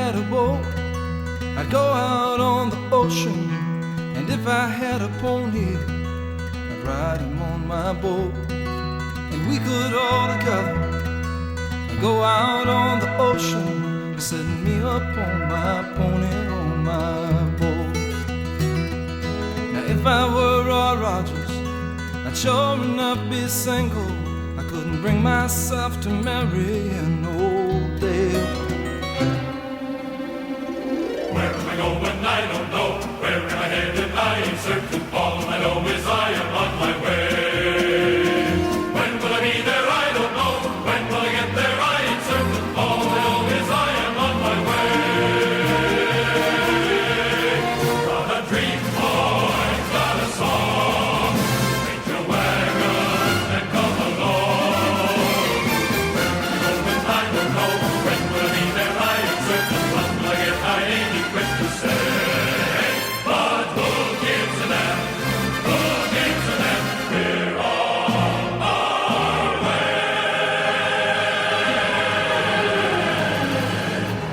had a boat, I'd go out on the ocean. And if I had a pony, I'd ride him on my boat. And we could all together go out on the ocean, setting me up on my pony, on my boat. Now if I were Roy Rogers, I'd sure enough be single. I couldn't bring myself to marry an old dame. Where am I going? I don't know. Where am I headed? I ain't certain. All I know is I am on my way. When will I be there? I don't know. When will I get there? I ain't certain. All I know is I am on my way. Got a dream, boy, got a song. Paint your wagon and come along. Where am I going? I don't know. When will I be there? I ain't certain. When will I get? I ain't equipped to say. But who gives a damn? Who gives a damn? We're on our way.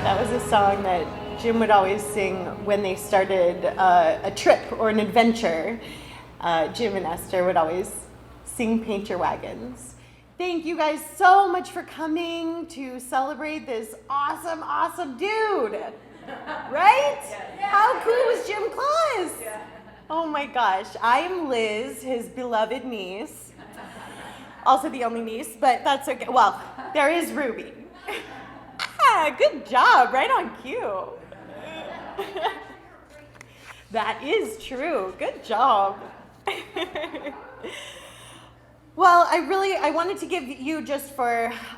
That was a song that Jim would always sing when they started a trip or an adventure. Jim and Esther would always sing Paint Your Wagons. Thank you guys so much for coming to celebrate this awesome, awesome dude. Right? Yeah. How cool was Jim Kloss? Yeah. Oh my gosh. I am Liz, his beloved niece. Also the only niece, but that's okay. Well, there is Ruby. Good job. Right on cue. That is true. Good job. Well, I wanted to give you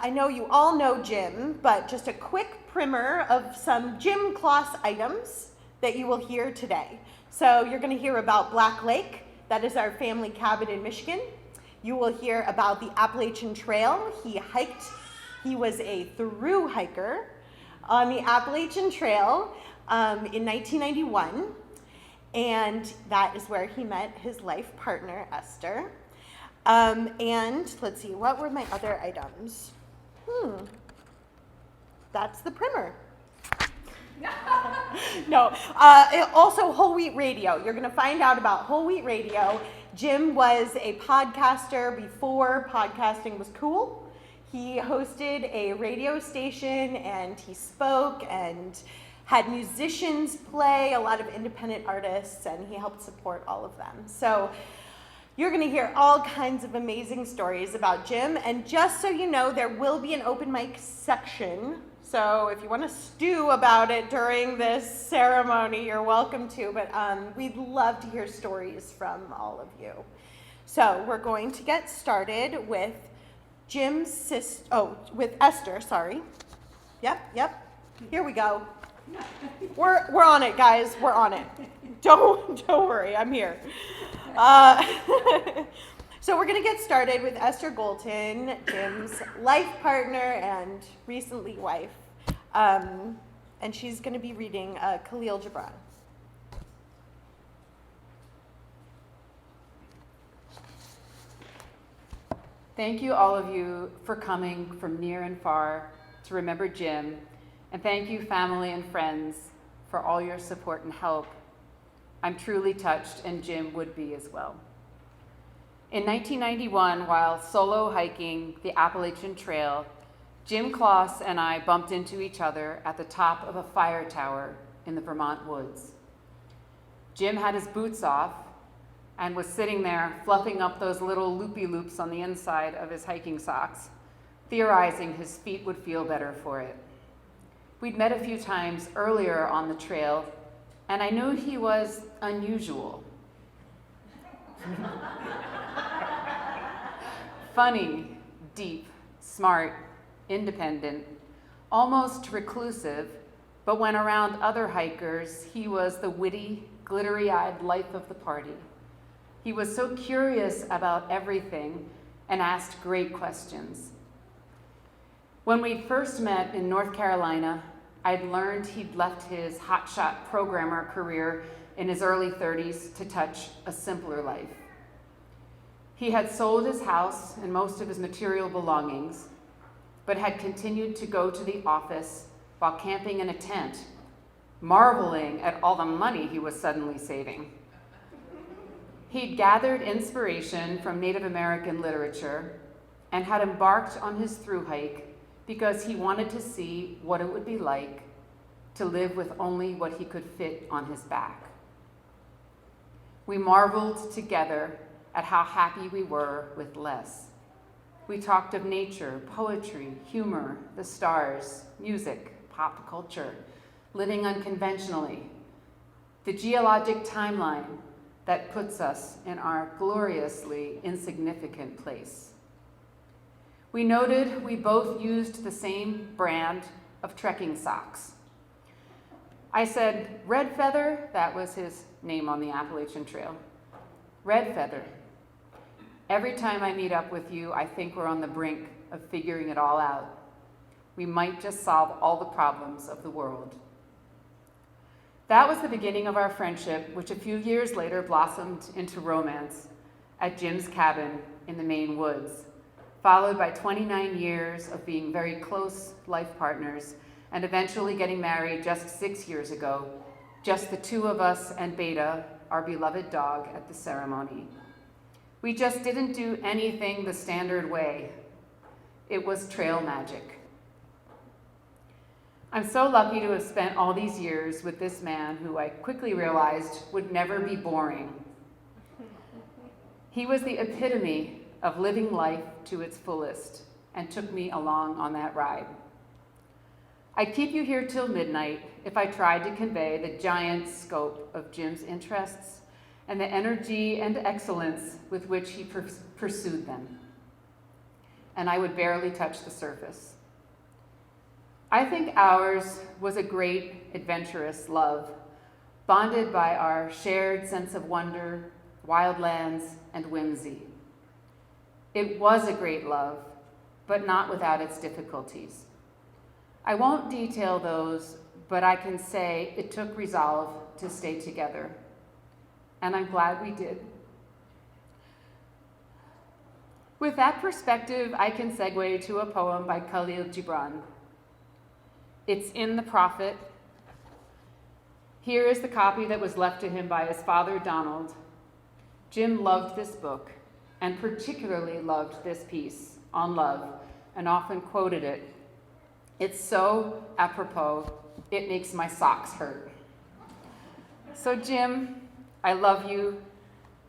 I know you all know Jim, but just a quick primer of some Jim Kloss items that you will hear today. So you're going to hear about Black Lake. That is our family cabin in Michigan. You will hear about the Appalachian Trail. He was a through hiker on the Appalachian Trail in 1991. And that is where he met his life partner, Esther. And let's see, what were my other items? That's the primer. No, also Whole Wheat Radio. You're gonna find out about Whole Wheat Radio. Jim was a podcaster before podcasting was cool. He hosted a radio station and he spoke and had musicians play, a lot of independent artists, and he helped support all of them. So you're going to hear all kinds of amazing stories about Jim, and just so you know, there will be an open mic section. So if you want to stew about it during this ceremony, you're welcome to, but we'd love to hear stories from all of you. So we're going to get started with with Esther, sorry. Yep, here we go. We're on it, guys, we're on it. Don't worry, I'm here. So we're gonna get started with Esther Golton, Jim's life partner and recently wife. And she's gonna be reading Khalil Gibran. Thank you all of you for coming from near and far to remember Jim. And thank you, family and friends, for all your support and help. I'm truly touched, and Jim would be as well. In 1991, while solo hiking the Appalachian Trail, Jim Kloss and I bumped into each other at the top of a fire tower in the Vermont woods. Jim had his boots off and was sitting there fluffing up those little loopy-loops on the inside of his hiking socks, theorizing his feet would feel better for it. We'd met a few times earlier on the trail, and I knew he was unusual. Funny, deep, smart, independent, almost reclusive, but when around other hikers, he was the witty, glittery-eyed life of the party. He was so curious about everything and asked great questions. When we first met in North Carolina, I'd learned he'd left his hotshot programmer career in his early 30s to touch a simpler life. He had sold his house and most of his material belongings, but had continued to go to the office while camping in a tent, marveling at all the money he was suddenly saving. He'd gathered inspiration from Native American literature and had embarked on his thru hike because he wanted to see what it would be like to live with only what he could fit on his back. We marveled together at how happy we were with less. We talked of nature, poetry, humor, the stars, music, pop culture, living unconventionally, the geologic timeline that puts us in our gloriously insignificant place. We noted we both used the same brand of trekking socks. I said, Red Feather, that was his name on the Appalachian Trail. Red Feather. Every time I meet up with you, I think we're on the brink of figuring it all out. We might just solve all the problems of the world. That was the beginning of our friendship, which a few years later blossomed into romance at Jim's cabin in the Maine woods, followed by 29 years of being very close life partners and eventually getting married just 6 years ago, just the two of us and Beta, our beloved dog, at the ceremony. We just didn't do anything the standard way. It was trail magic. I'm so lucky to have spent all these years with this man who I quickly realized would never be boring. He was the epitome of living life to its fullest and took me along on that ride. I'd keep you here till midnight if I tried to convey the giant scope of Jim's interests and the energy and excellence with which he pursued them. And I would barely touch the surface. I think ours was a great, adventurous love, bonded by our shared sense of wonder, wildlands, and whimsy. It was a great love, but not without its difficulties. I won't detail those, but I can say it took resolve to stay together, and I'm glad we did. With that perspective, I can segue to a poem by Khalil Gibran. It's in The Prophet. Here is the copy that was left to him by his father, Donald. Jim loved this book, and particularly loved this piece on love, and often quoted it. It's so apropos, it makes my socks hurt. So Jim, I love you,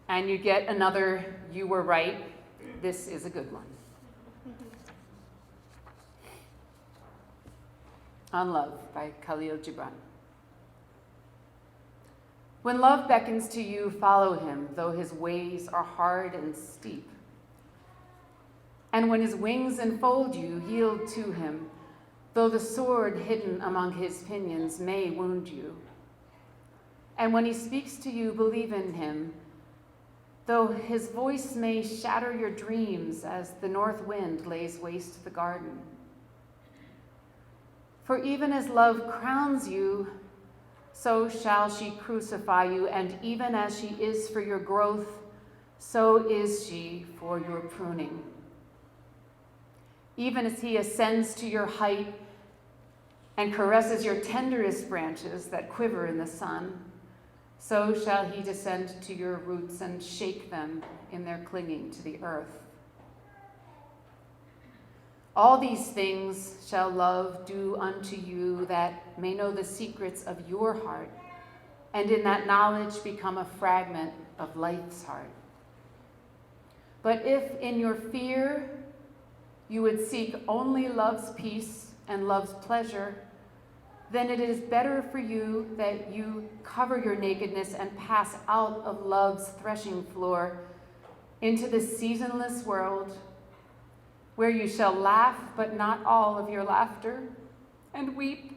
and you get another "you were right." This is a good one. On Love by Khalil Gibran. When love beckons to you, follow him, though his ways are hard and steep. And when his wings enfold you, yield to him, though the sword hidden among his pinions may wound you. And when he speaks to you, believe in him, though his voice may shatter your dreams as the north wind lays waste the garden. For even as love crowns you, so shall she crucify you, and even as she is for your growth, so is she for your pruning. Even as he ascends to your height and caresses your tenderest branches that quiver in the sun, so shall he descend to your roots and shake them in their clinging to the earth. All these things shall love do unto you that may know the secrets of your heart, and in that knowledge become a fragment of life's heart. But if in your fear you would seek only love's peace and love's pleasure, then it is better for you that you cover your nakedness and pass out of love's threshing floor into the seasonless world, where you shall laugh, but not all of your laughter, and weep,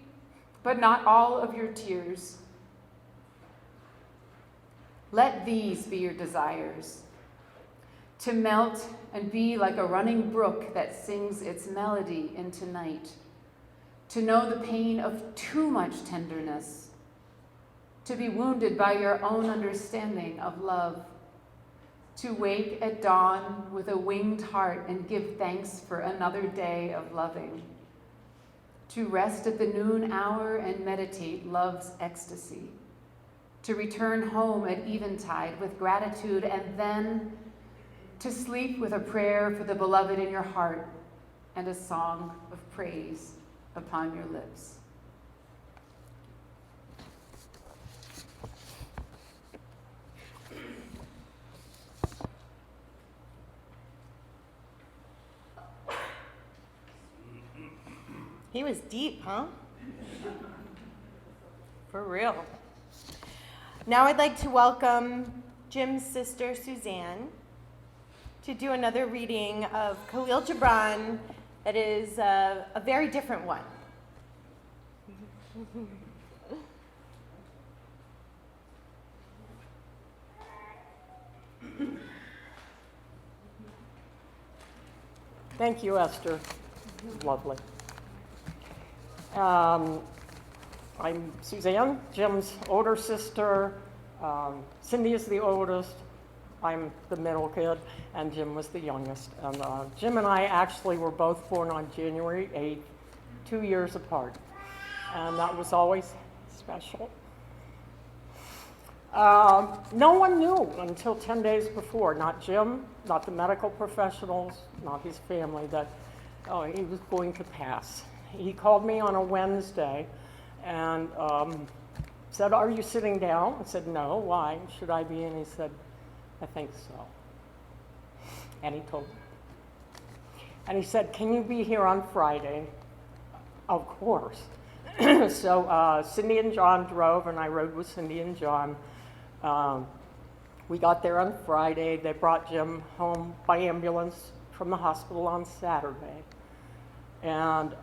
but not all of your tears. Let these be your desires, to melt and be like a running brook that sings its melody into night, to know the pain of too much tenderness, to be wounded by your own understanding of love, to wake at dawn with a winged heart and give thanks for another day of loving. to rest at the noon hour and meditate love's ecstasy, to return home at eventide with gratitude, and then to sleep with a prayer for the beloved in your heart and a song of praise upon your lips. He was deep, huh? For real. Now I'd like to welcome Jim's sister, Suzanne, to do another reading of Khalil Gibran that is a very different one. Thank you, Esther. Lovely. I'm Suzanne, Jim's older sister. Cindy is the oldest. I'm the middle kid, and Jim was the youngest. And Jim and I actually were both born on January 8th, 2 years apart. And that was always special. No one knew until 10 days before, not Jim, not the medical professionals, not his family, that he was going to pass. He called me on a Wednesday and said, "Are you sitting down?" I said, "No, why should I be?" And he said, "I think so." And he told me. And he said, "Can you be here on Friday?" Of course. So Cindy and John drove, and I rode with Cindy and John. We got there on Friday. They brought Jim home by ambulance from the hospital on Saturday. And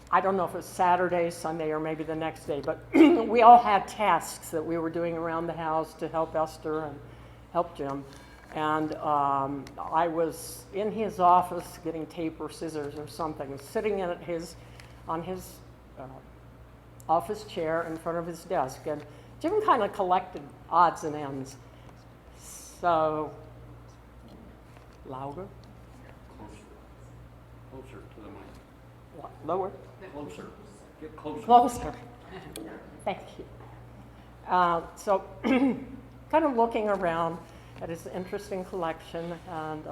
I don't know if it was Saturday, Sunday, or maybe the next day, but we all had tasks that we were doing around the house to help Esther and help Jim. And I was in his office getting tape or scissors or something, sitting on his office chair in front of his desk. And Jim kind of collected odds and ends. So, louder? Closer to the mic. What, lower? Closer. Get closer. Closer. Thank you. So, kind of looking around at his interesting collection, and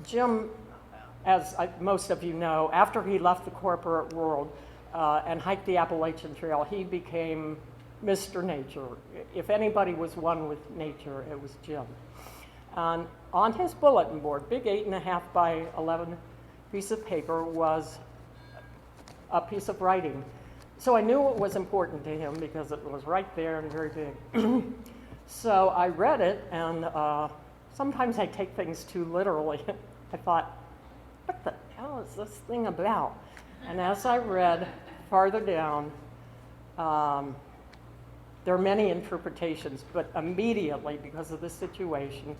Jim, as most of you know, after he left the corporate world and hiked the Appalachian Trail, he became Mr. Nature. If anybody was one with nature, it was Jim. And on his bulletin board, big 8.5 by 11 piece of paper, was a piece of writing. So I knew it was important to him because it was right there and very big. So I read it, and sometimes I take things too literally. I thought, what the hell is this thing about? And as I read farther down, there are many interpretations, but immediately, because of the situation,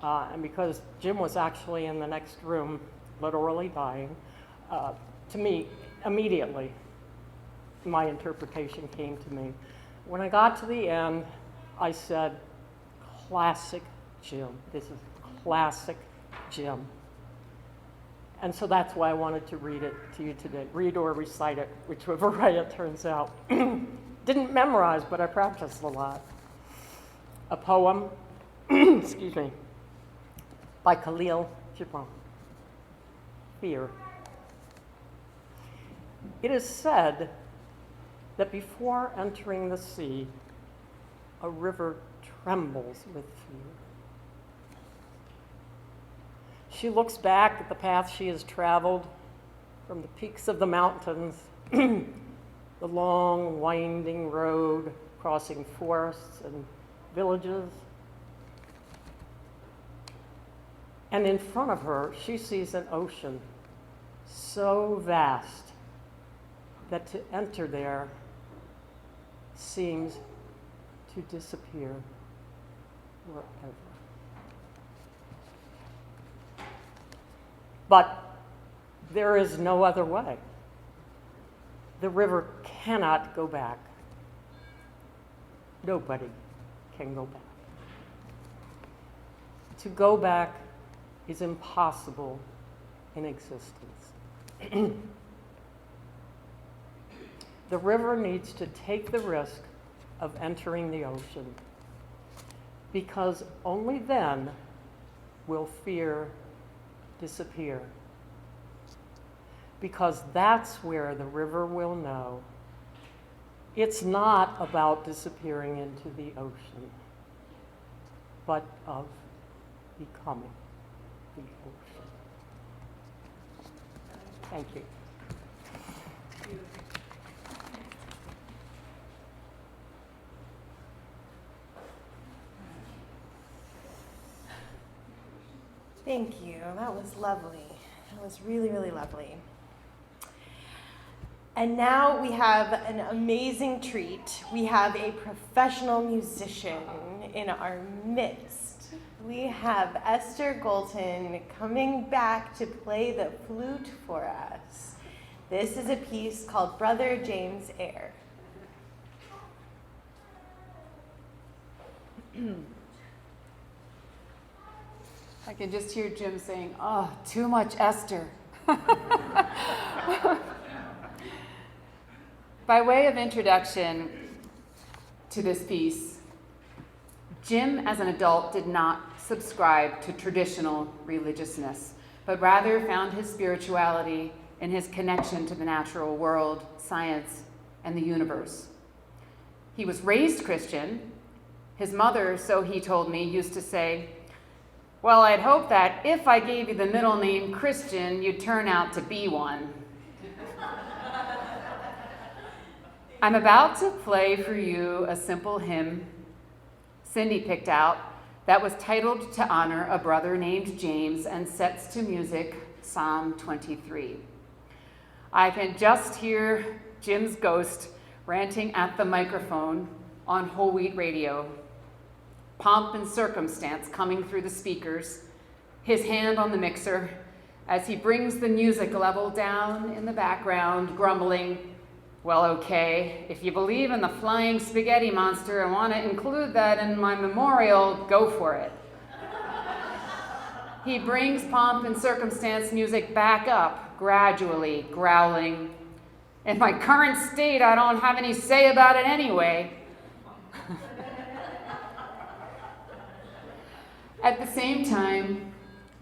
and because Jim was actually in the next room, literally dying, to me, immediately, my interpretation came to me. When I got to the end, I said, classic Jim. This is classic Jim. And so that's why I wanted to read it to you today. Read or recite it, whichever way it turns out. Didn't memorize, but I practiced a lot. A poem, excuse me, by Khalil Gibran. Fear. It is said that before entering the sea, a river trembles with fear. She looks back at the path she has traveled from the peaks of the mountains, the long, winding road crossing forests and villages. And in front of her, she sees an ocean so vast that to enter there seems to disappear forever. But there is no other way. The river cannot go back. Nobody can go back. To go back is impossible in existence. The river needs to take the risk of entering the ocean, because only then will fear disappear. Because that's where the river will know it's not about disappearing into the ocean, but of becoming the ocean. Thank you. Thank you. That was lovely. That was really, really lovely. And now we have an amazing treat. We have a professional musician in our midst. We have Esther Golton coming back to play the flute for us. This is a piece called Brother James Eyre. I can just hear Jim saying, "Oh, too much Esther." By way of introduction to this piece, Jim as an adult did not subscribe to traditional religiousness, but rather found his spirituality in his connection to the natural world, science, and the universe. He was raised Christian. His mother, so he told me, used to say, "Well, I'd hope that if I gave you the middle name Christian, you'd turn out to be one." I'm about to play for you a simple hymn Cindy picked out that was titled to honor a brother named James and sets to music Psalm 23. I can just hear Jim's ghost ranting at the microphone on whole wheat radio. Pomp and circumstance coming through the speakers, his hand on the mixer as he brings the music level down in the background, grumbling, "Well, okay, if you believe in the flying spaghetti monster and want to include that in my memorial, go for it." He brings pomp and circumstance music back up, gradually growling, "In my current state, I don't have any say about it anyway." At the same time,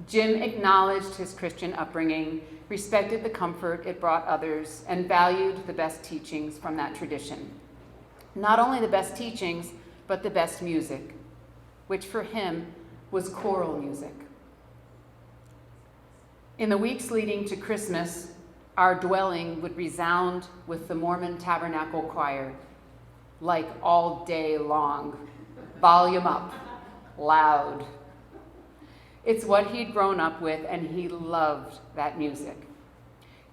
Jim acknowledged his Christian upbringing, respected the comfort it brought others, and valued the best teachings from that tradition. Not only the best teachings, but the best music, which for him was choral music. In the weeks leading to Christmas, our dwelling would resound with the Mormon Tabernacle Choir, like all day long, volume up, loud. It's what he'd grown up with, and he loved that music.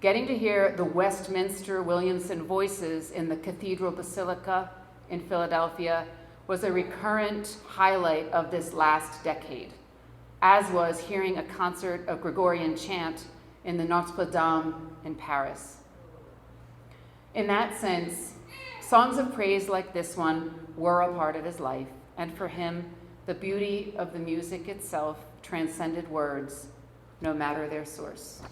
Getting to hear the Westminster Williamson voices in the Cathedral Basilica in Philadelphia was a recurrent highlight of this last decade, as was hearing a concert of Gregorian chant in the Notre Dame in Paris. In that sense, songs of praise like this one were a part of his life, and for him, the beauty of the music itself transcended words, no matter their source.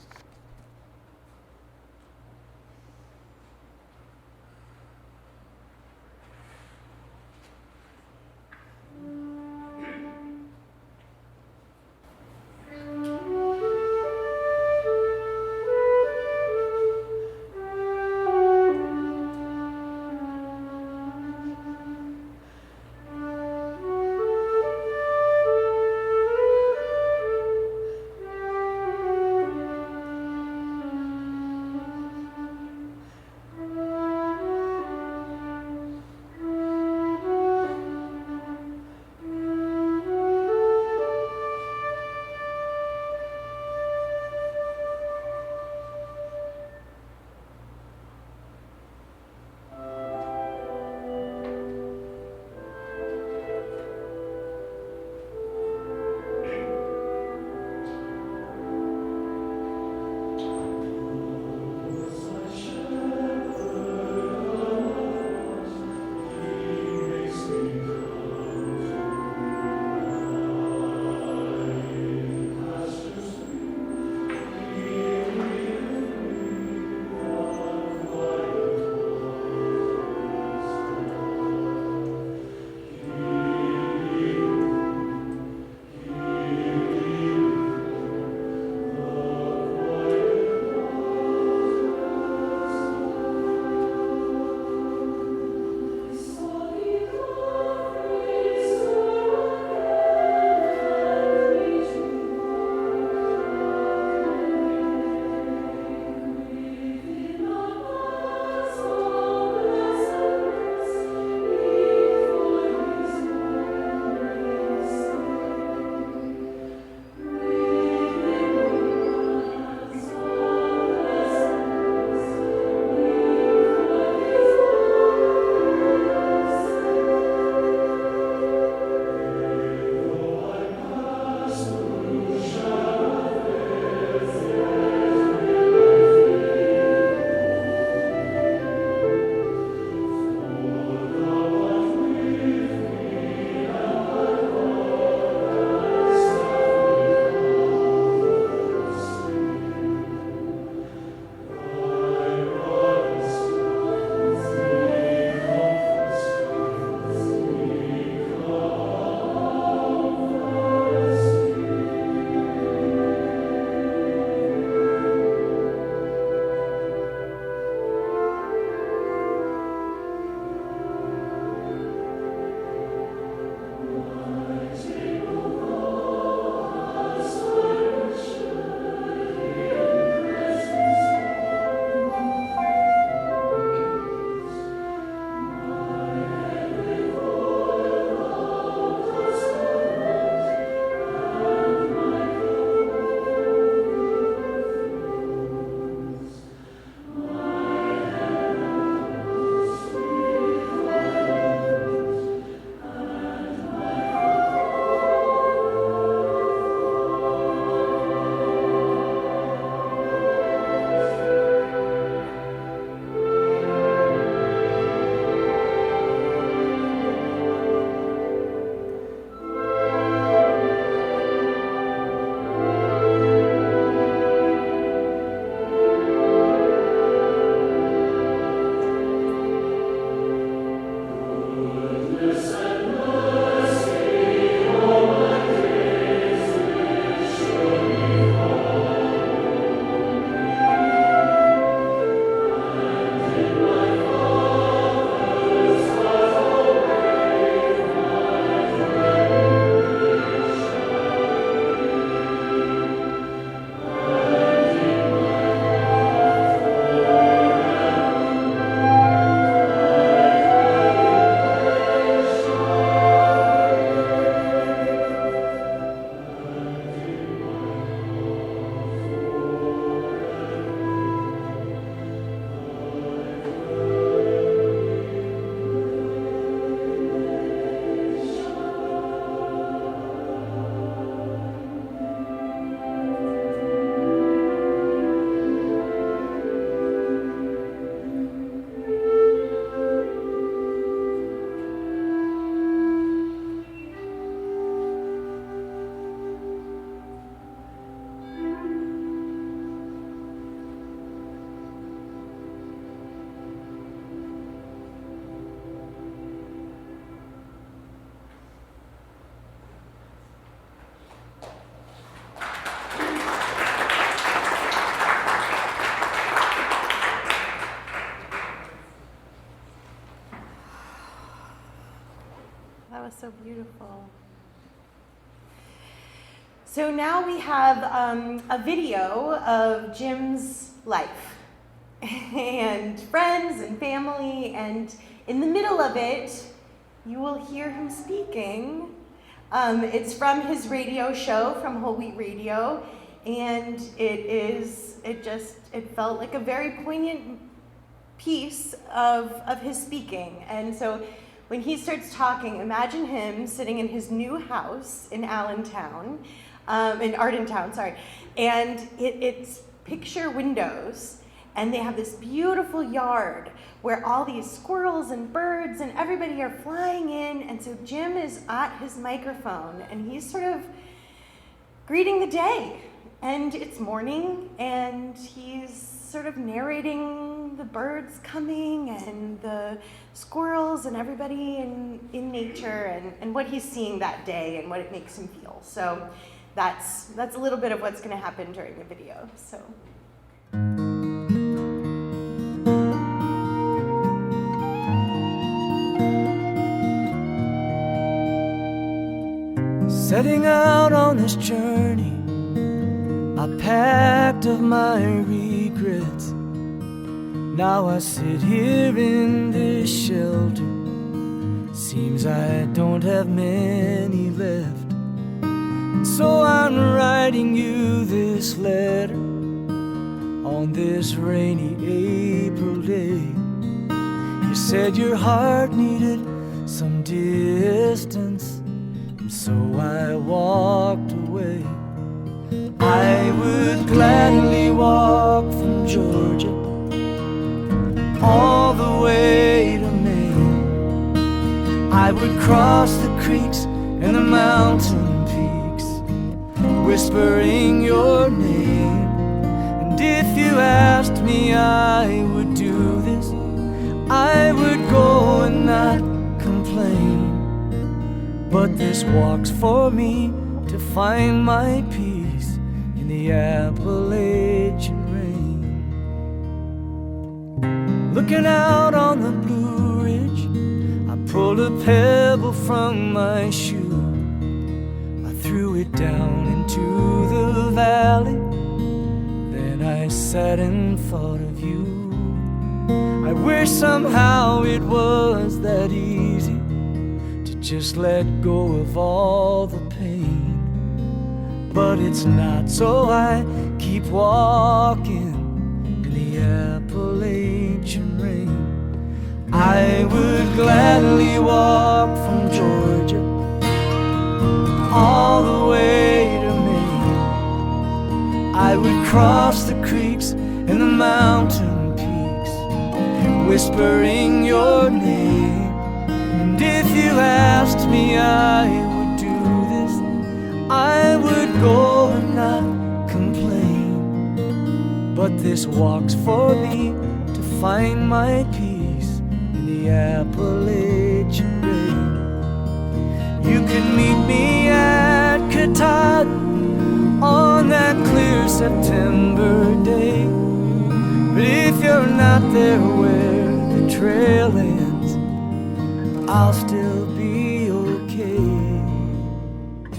That was so beautiful. So now we have a video of Jim's life and friends and family, and in the middle of it, you will hear him speaking. It's from his radio show, from Whole Wheat Radio, and it felt like a very poignant piece of his speaking. And so when he starts talking, imagine him sitting in his new house in Allentown, in Ardentown, sorry, and it's picture windows, and they have this beautiful yard where all these squirrels and birds and everybody are flying in, and so Jim is at his microphone, and he's sort of greeting the day, and it's morning, and he's sort of narrating the birds coming and the squirrels and everybody in nature and what he's seeing that day and what it makes him feel. So that's a little bit of what's going to happen during the video. So. Setting out on this journey, I packed up my regrets. Now I sit here in this shelter. Seems I don't have many left. And so I'm writing you this letter on this rainy April day. You said your heart needed some distance, and so I walked away. I would gladly walk from Georgia all the way to Maine. I would cross the creeks and the mountain peaks, whispering your name. And if you asked me, I would do this. I would go and not complain. But this walk's for me to find my peace in the Appalachian rain. Looking out on the Blue Ridge, I pulled a pebble from my shoe. I threw it down into the valley. Then I sat and thought of you. I wish somehow it was that easy to just let go of all the pain. But it's not, so I keep walking in the Appalachian rain. I would gladly walk from Georgia all the way to Maine. I would cross the creeks and the mountain peaks, whispering your name. And if you asked me, I would do this. I would go and not complain. But this walk's for me to find my peace in the Appalachian rain. You could meet me at Katahdin on that clear September day. But if you're not there where the trail ends, I'll still be okay.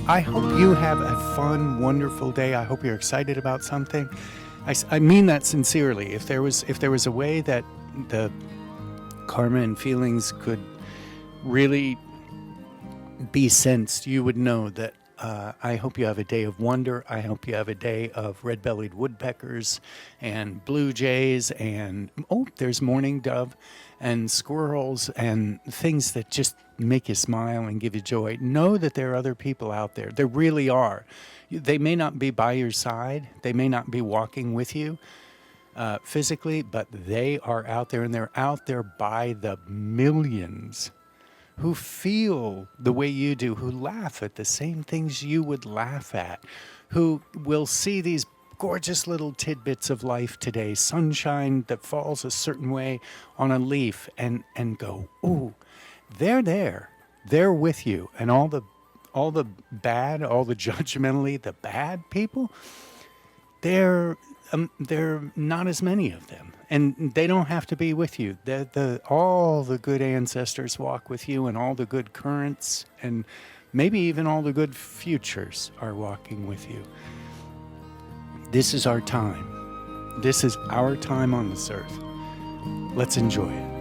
I hope you have a fun, wonderful day. I hope you're excited about something. I mean that sincerely. If there was a way that the karma and feelings could really be sensed, you would know that I hope you have a day of wonder. I hope you have a day of red-bellied woodpeckers and blue jays and, there's mourning dove and squirrels and things that just make you smile and give you joy. Know that there are other people out there. There really are. They may not be by your side. They may not be walking with you physically, but they are out there, and they're out there by the millions who feel the way you do, who laugh at the same things you would laugh at, who will see these gorgeous little tidbits of life today, sunshine that falls a certain way on a leaf, and go, ooh, they're there. They're with you. And all the bad, all the judgmentally, the bad people, they're there are not as many of them, and they don't have to be with you. All the good ancestors walk with you, and all the good currents, and maybe even all the good futures are walking with you. This is our time. This is our time on this earth. Let's enjoy it.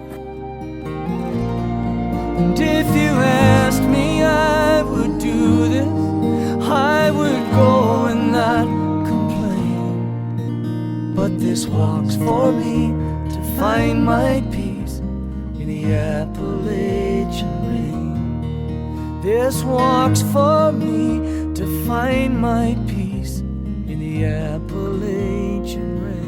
And if you asked me, I would do this. I would go and not complain. But this walk's for me to find my peace in the Appalachian rain. This walk's for me to find my peace in the Appalachian rain.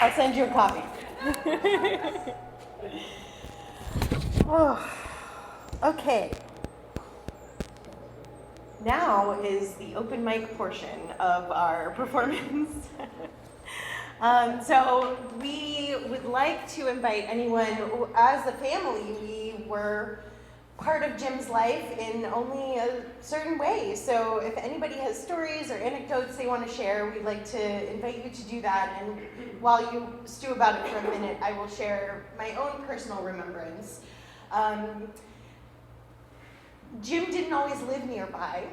I'll send you a copy. Oh, okay. Now is the open mic portion of our performance. So we would like to invite anyone, as a family, we were part of Jim's life in only a certain way. So if anybody has stories or anecdotes they want to share, we'd like to invite you to do that. And while you stew about it for a minute, I will share my own personal remembrance. Jim didn't always live nearby,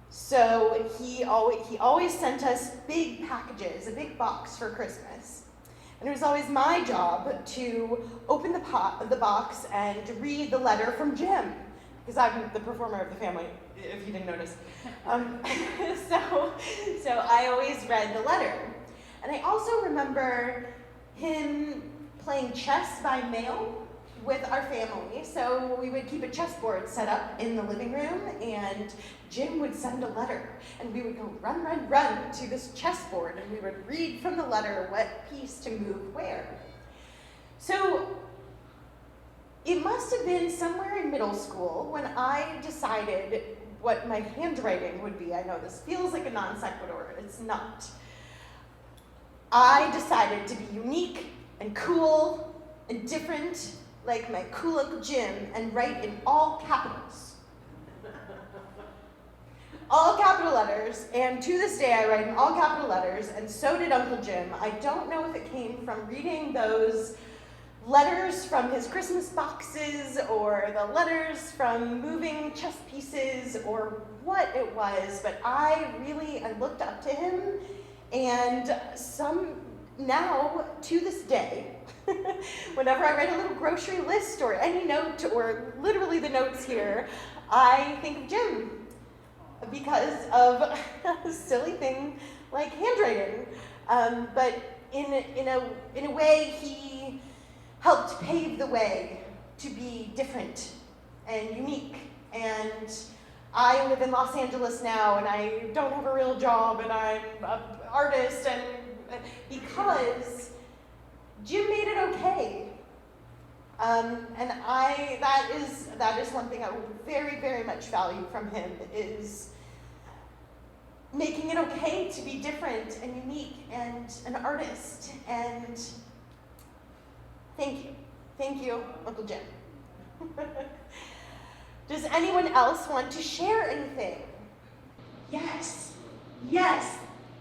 so he always sent us big packages, a big box for Christmas. And it was always my job to open the box and read the letter from Jim, because I'm the performer of the family, if you didn't notice. So I always read the letter. And I also remember him playing chess by mail with our family. So we would keep a chessboard set up in the living room, and Jim would send a letter, and we would go run, run, run to this chessboard, and we would read from the letter what piece to move where. So it must have been somewhere in middle school when I decided what my handwriting would be. I know this feels like a non sequitur, it's not. I decided to be unique and cool and different, like my cool Uncle Jim, and write in all capitals. All capital letters, and to this day I write in all capital letters, and so did Uncle Jim. I don't know if it came from reading those letters from his Christmas boxes, or the letters from moving chess pieces, or what it was, but I looked up to him, and now, to this day, whenever I write a little grocery list or any note, or literally the notes here, I think of Jim because of a silly thing like handwriting. But in a way, he helped pave the way to be different and unique. And I live in Los Angeles now, and I don't have a real job, and I'm an artist, and because Jim made it okay. And that is one thing I would very, very much value from him, is making it okay to be different and unique and an artist. And thank you, Uncle Jim. Does anyone else want to share anything? Yes,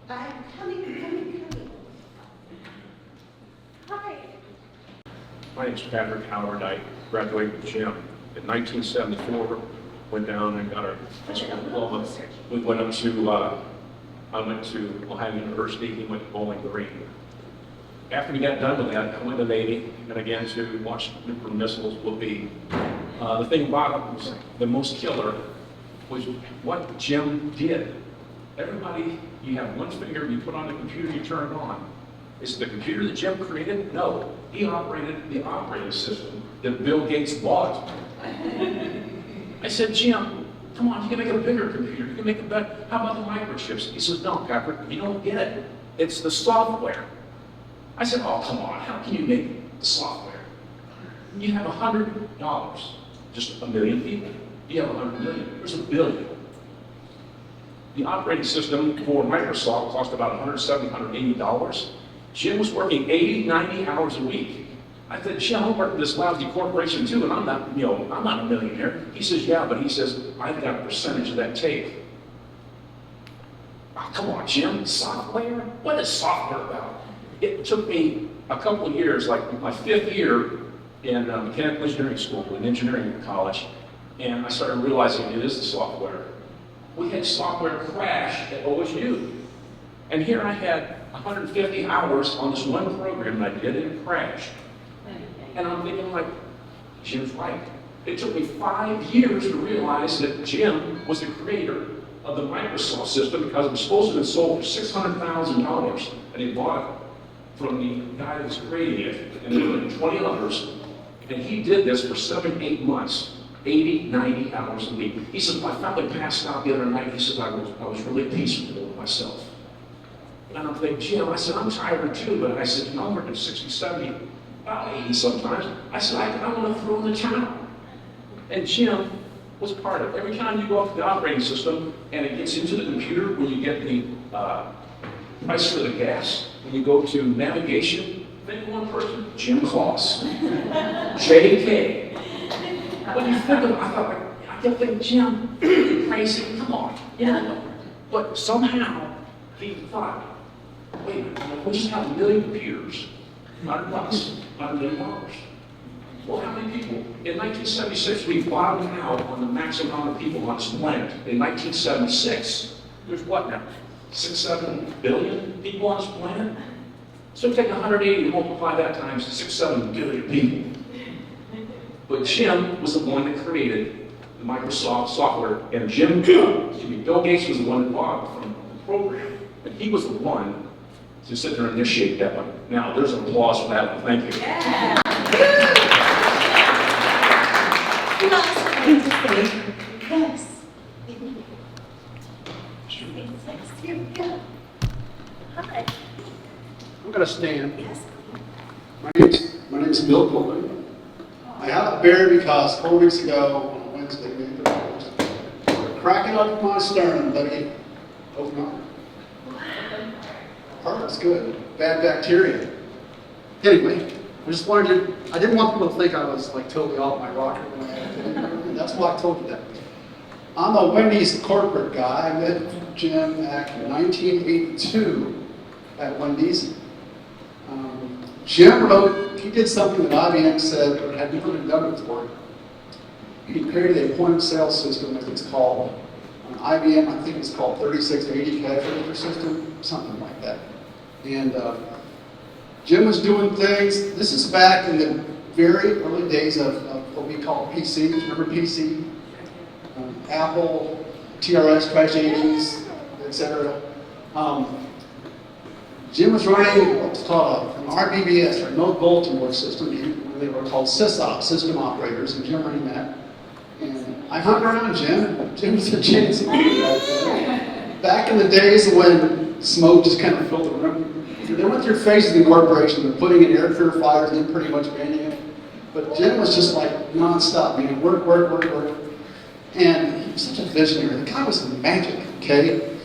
I'm coming. Hi. My name's Patrick Howard. I graduated with Jim in 1974. Went down and got our high school diploma. We went up to, I went to Ohio University. He went to Bowling Green. After we got done with that, I went to the Navy, and again to watch nuclear missiles will be. The thing about it was the most killer was what Jim did. Everybody, you have one finger, you put on the computer, you turn it on. Is it the computer that Jim created? No. He operated the operating system that Bill Gates bought. I said, Jim, come on, you can make a bigger computer. You can make a better. How about the microchips? He says, no, Patrick, you don't get it. It's the software. I said, oh, come on, how can you make the software? You have $100, just a million people. You have 100 million, there's a billion. The operating system for Microsoft cost about $170, $180. Jim was working 80, 90 hours a week. I said, Jim, I'm working for this lousy corporation too, and I'm not a millionaire. He says, yeah, but he says, I've got a percentage of that take. Oh, come on, Jim, software? What is software about? It took me a couple of years, like my 5th year in mechanical engineering school, in engineering college, and I started realizing it is the software. We had software crash at OSU. And here I had 150 hours on this one program that I did, and it crashed. And I'm thinking like, Jim's right. It took me 5 years to realize that Jim was the creator of the Microsoft system because it was supposed to have been sold for $600,000. And he bought it from the guy that was creating it, and there were 20 others. And he did this for 7, 8 months. 80, 90 hours a week. He said, I finally passed out the other night. He said, I was really peaceful with myself. And I'm thinking, Jim, I said, I'm tired too, but I said, I'm working 60, 70, about 80 sometimes. I said, I want to throw in the towel. And Jim was part of it. Every time you go up to the operating system and it gets into the computer, when you get the price for the gas, when you go to navigation, think of one person, Jim Kloss, JK. When you think of it, I kept thinking, Jim, you're crazy, come on, you know. But somehow, he thought, wait a minute, we just have a million computers, $100, $100 million. Well, how many people? In 1976, we bottomed out on the maximum amount of people on this planet. In 1976, there's what now? 6, 7 billion people on this planet? So take 180 and multiply that times 6, 7 billion people. But Jim was the one that created the Microsoft software, and Bill Gates was the one that bought it from the program, and he was the one to sit there and initiate that one. Now, there's an applause for that one. Thank you. Yeah. You also need to say yes. Here we go. Hi. I'm going to stand. Yes. My name's Bill Coleman. I have a beer because 4 weeks ago on Wednesday, May 31st, cracking up my sternum, buddy. Open up. That's good. Bad bacteria. Anyway, I didn't want people to think I was like totally off my rocker when I had that's why I told you that. I'm a Wendy's corporate guy. I met Jim back in 1982 at Wendy's. Jim he did something that IBM said had never been done before. He created a point of sale system, as it's called. IBM, I think it's called 3680 calculator system, something like that. And Jim was doing things. This is back in the very early days of what we call PCs. Remember PC? Apple, TRS, Crash 80s, etc. Jim was running what's called an RBBS, or remote bulletin board system. They were called SysOps, system operators, and Jim running that. And I hung around Jim. Jim was a chance. Back in the days when smoke just kind of filled the room, they went through phases in corporation. They're putting in air purifiers and pretty much banning it. But Jim was just like nonstop, work, work, work, work. And he was such a visionary. The guy was magic, okay?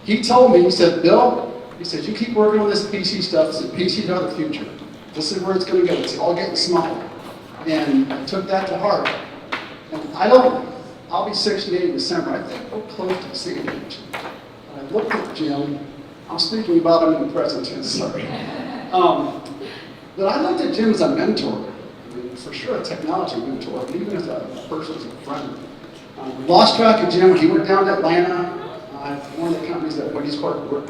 He told me, he said, Bill, he said, you keep working on this PC stuff. He said, PCs are the future. This is where it's going to go. It's all getting smaller. And I took that to heart. And I'll be 68 in December. I think we're close to the same age. And I looked at Jim. I'm speaking about him in the present tense, sorry. But I looked at Jim as a mentor. I mean, for sure a technology mentor, but even as a person, as a friend. Lost track of Jim when he went down to Atlanta. One of the companies that Wendy's worked with,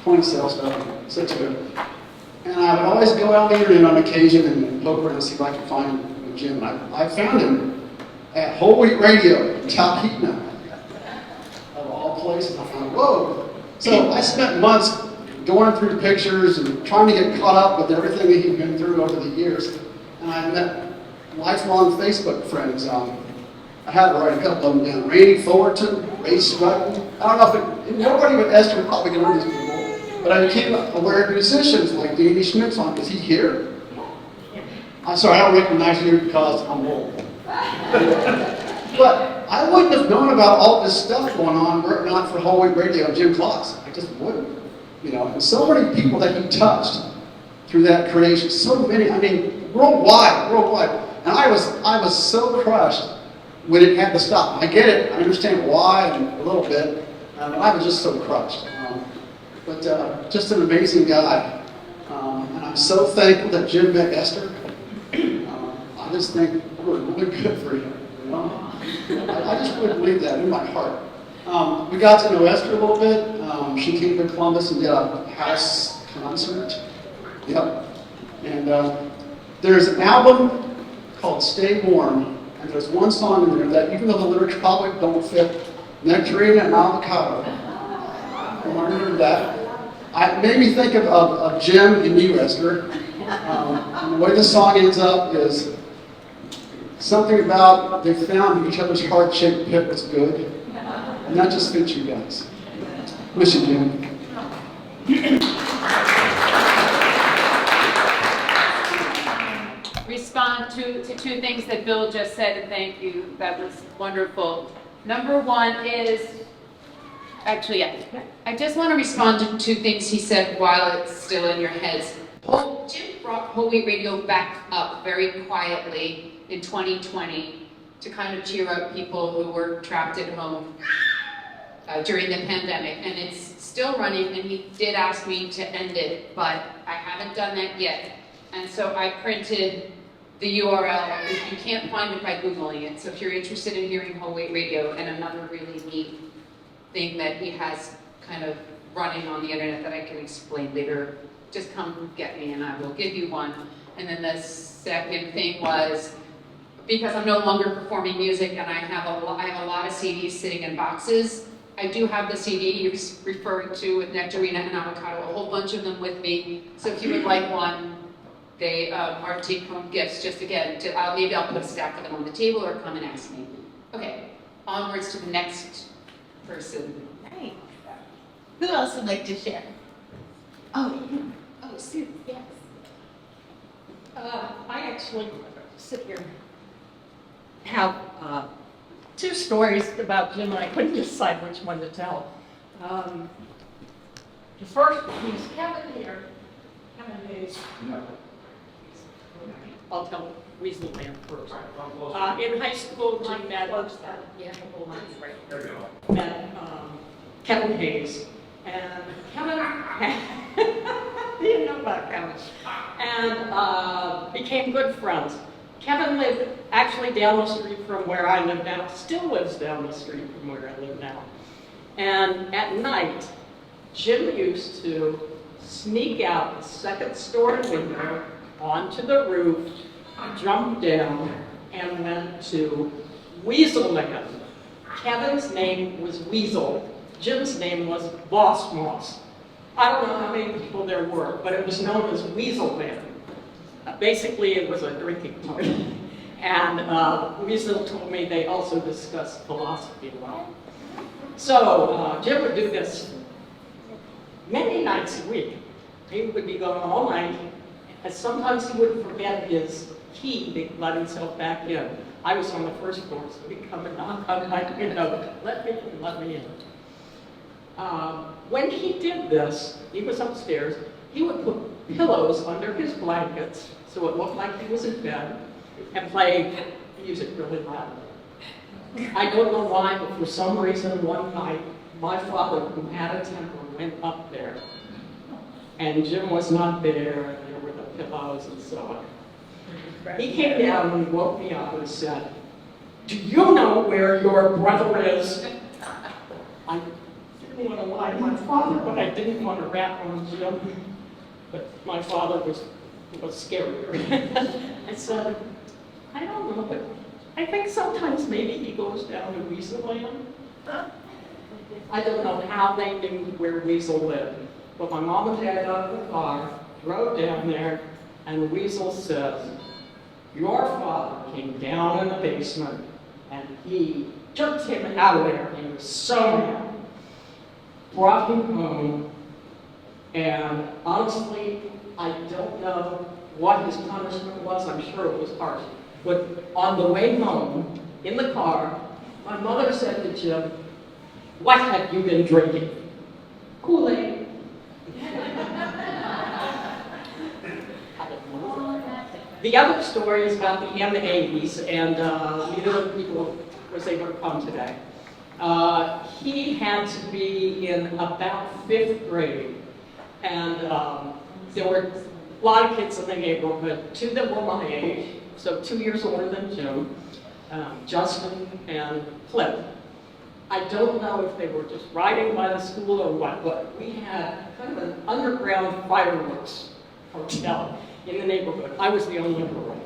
point of sale stuff, such good. And I would always go out on the internet on occasion and look around and see if I could find Jim. And I found him at Whole Wheat Radio in Talkeetna, of all places. I found, whoa. So I spent months going through pictures and trying to get caught up with everything that he'd been through over the years. And I met lifelong Facebook friends. I had to write a couple of them down. Randy Fullerton, Ray Strutton. I don't know if nobody but Esther probably can learn these people. But I became aware of musicians like Danny Schmidt's on. Is he here? I'm sorry, I don't recognize you because I'm old. But I wouldn't have known about all this stuff going on were it not for Whole Wheat Radio and Jim Kloss. I just wouldn't. You know, and so many people that he touched through that creation, so many, I mean, worldwide. And I was so crushed when it had to stop. I get it, I understand why and a little bit, I was just so crushed. But just an amazing guy. And I'm so thankful that Jim met Esther. I just think we're really good for him. You know? I just really believe that in my heart. We got to know Esther a little bit. She came to Columbus and did a house concert. Yep. And there's an album called Stay Warm. And there's one song in there that, even though the lyrics probably don't fit, Nectarine and Avocado. I remember that. It made me think of Jim and you, Esther. And the way the song ends up is something about they found each other's heart-shaped pit was good. And that just fits you guys. Wish you, Jim. Respond to two things that Bill just said, and thank you. That was wonderful. Number one is, actually, yeah, I just want to respond to two things he said while it's still in your heads. Jim brought Whole Wheat Radio back up very quietly in 2020 to kind of cheer up people who were trapped at home during the pandemic, and it's still running, and he did ask me to end it, but I haven't done that yet. And so I printed the URL. You can't find it by Googling it, so if you're interested in hearing Whole Wheat Radio, and another really neat thing that he has kind of running on the internet that I can explain later, just come get me and I will give you one. And then the second thing was, because I'm no longer performing music and I have a lot of CDs sitting in boxes, I do have the CD you're referring to with Nectarina and Avocado, a whole bunch of them with me. So if you would like one, they are take-home gifts. Just again, maybe I'll put a stack of them on the table or come and ask me. Okay, onwards to the next person. Right. Who else would like to share? Oh, Sue, yes. I actually sit here have two stories about Jim, and I couldn't decide which one to tell. The first is Kevin here. Kevin Hayes. I'll tell Weasel Man first. In high school, Jim met Kevin Hayes. And Kevin, you didn't know about Kevin, and became good friends. Kevin lived actually down the street from where I live now, still lives down the street from where I live now. And at night, Jim used to sneak out the second-story window onto the roof, jump down, and went to Weasel Land. Kevin's name was Weasel. Jim's name was Boss Moss. I don't know how many people there were, but it was known as Weasel Land. Basically, it was a drinking party. And Weasel told me they also discussed philosophy a lot. So Jim would do this many nights a week. He would be going all night, and sometimes he would forget his key to let himself back in. I was on the first floor, so he'd come and knock on my window, let me in. When he did this, he was upstairs, he would put pillows under his blankets so it looked like he was in bed and play music really loud. I don't know why, but for some reason one night, my father, who had a temper, went up there. And Jim was not there, and there were the pillows and so on. He came down and woke me up and said, "Do you know where your brother is?" I didn't want to lie to my father, but I didn't want to rat on Jim. But my father was scarier. I said, "I don't know, but I think sometimes maybe he goes down to Weasel Land." I don't know how they knew where Weasel lived, but my mom and dad got in the car, drove down there, and Weasel says, "Your father came down in the basement, and he jerked him out of there. He was so mad. Brought him home, and honestly, I don't know what his punishment was. I'm sure it was harsh. But on the way home, in the car, my mother said to Jim, "What have you been drinking?" "Kool-Aid." The other story is about the M80s, and neither of the people was able to come today. He had to be in about 5th grade, and there were a lot of kids in the neighborhood, 2 that were my age, so 2 years older than Jim, Justin and Flip. I don't know if they were just riding by the school or what, but we had kind of an underground fireworks hotel in the neighborhood. I was the only girl.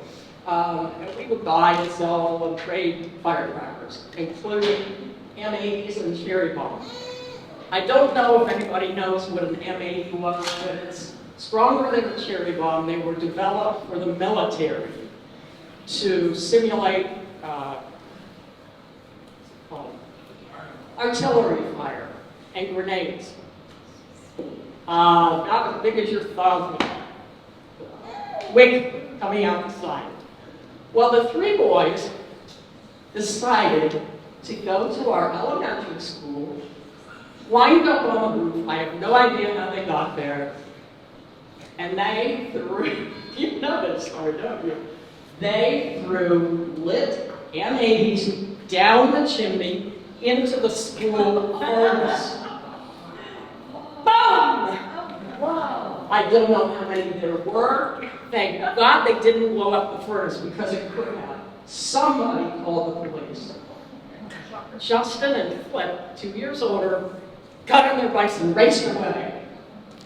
And we would buy and sell and trade firecrackers, including M80s and cherry bombs. I don't know if anybody knows what an M80 was, but it's stronger than a cherry bomb. They were developed for the military to simulate artillery fire and grenades. Not as big as your thumb. Wick coming out the side. Well, the 3 boys decided to go to our elementary school, wind up on the roof. I have no idea how they got there. And they threw, you know this story, don't you? They threw lit M80s down the chimney into the school furnace. Boom! Wow. I don't know how many there were. Thank God they didn't blow up the furnace because it could have. Somebody called the police. Justin and Flip, 2 years older, got on their bikes and raced away.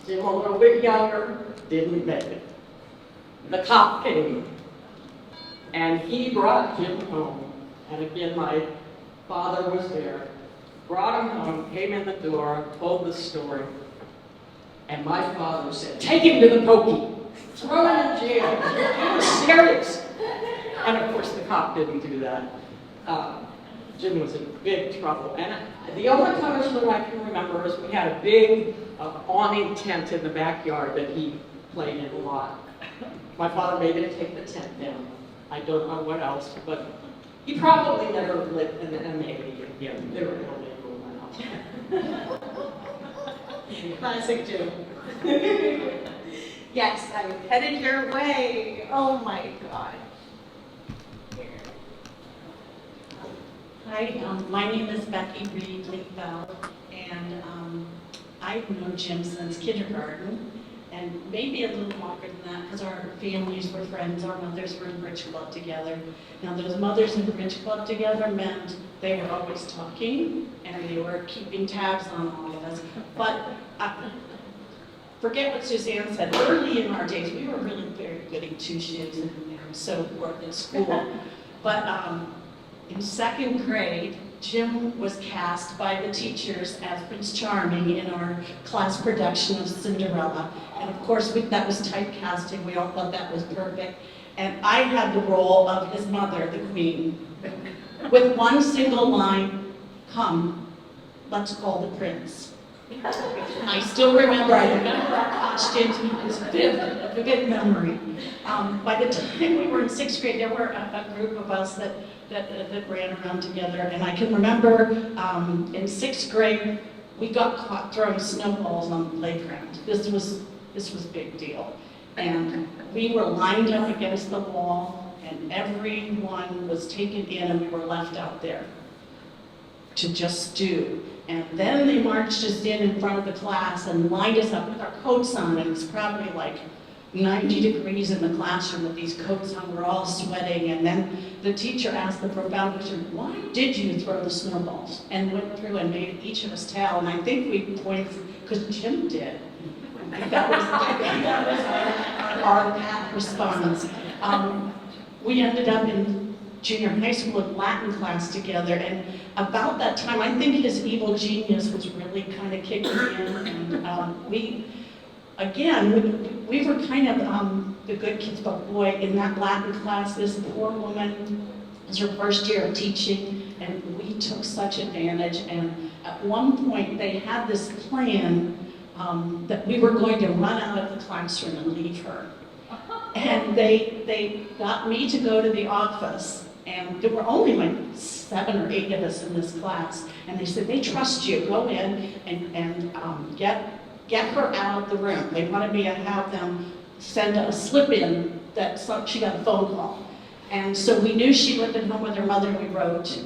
Jim, a little bit younger, didn't make it. The cop came, and he brought Jim home. And again, my father was there, brought him home, came in the door, told the story. And my father said, "Take him to the pokey, throw him in jail." He was serious. And of course, the cop didn't do that. Jim was in big trouble. And the only punishment I can remember is we had a big awning tent in the backyard that he played in a lot. My father made him take the tent down. I don't know what else, but he probably never lit an M80 again. They were illegal now. Classic Jim. Yes, I'm headed your way. Oh my God. Hi, my name is Becky Reed Leakbell, and I've known Jim since kindergarten, and maybe a little longer than that because our families were friends. Our mothers were in bridge club together. Now, those mothers in bridge club together meant they were always talking and they were keeping tabs on all of us. But forget what Suzanne said. Early in our days, we were really very goody two-shoes and so forth in school. But in 2nd grade, Jim was cast by the teachers as Prince Charming in our class production of Cinderella. And of course, that was typecasting. We all thought that was perfect. And I had the role of his mother, the Queen, with one single line, "Come, let's call the prince." I still remember, I remember our costumes. It was a vivid memory. By the time we were in 6th grade, there were a group of us that ran around together, and I can remember in 6th grade we got caught throwing snowballs on the playground. This was a big deal, and we were lined up against the wall, and everyone was taken in, and we were left out there to just stew. And then they marched us in front of the class and lined us up with our coats on, and it was probably like 90 degrees in the classroom with these coats on. We're all sweating, and then the teacher asked the profound question, "Why did you throw the snowballs?" And went through and made each of us tell, and I think we pointed, because Jim did. That was our pat response. We ended up in junior high school in Latin class together, and about that time, I think his evil genius was really kind of kicking in, and we were kind of the good kids, but boy, in that Latin class, this poor woman, it was her first year of teaching, and we took such advantage, and at one point, they had this plan that we were going to run out of the classroom and leave her. And they got me to go to the office, and there were only like 7 or 8 of us in this class, and they said, they trust you, go in and get her out of the room. They wanted me to have them send a slip in that she got a phone call. And so we knew she lived at home with her mother, and we wrote,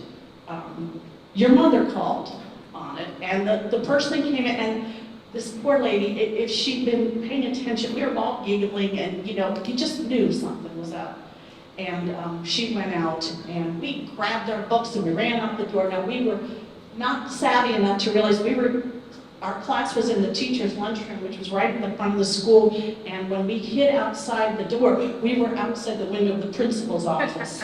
your mother called on it. And the person came in, and this poor lady, if she'd been paying attention, we were all giggling, and you just knew something was up. And she went out, and we grabbed our books and we ran out the door. Now we were not savvy enough to realize our class was in the teacher's lunchroom, which was right in the front of the school. And when we hid outside the door, we were outside the window of the principal's office.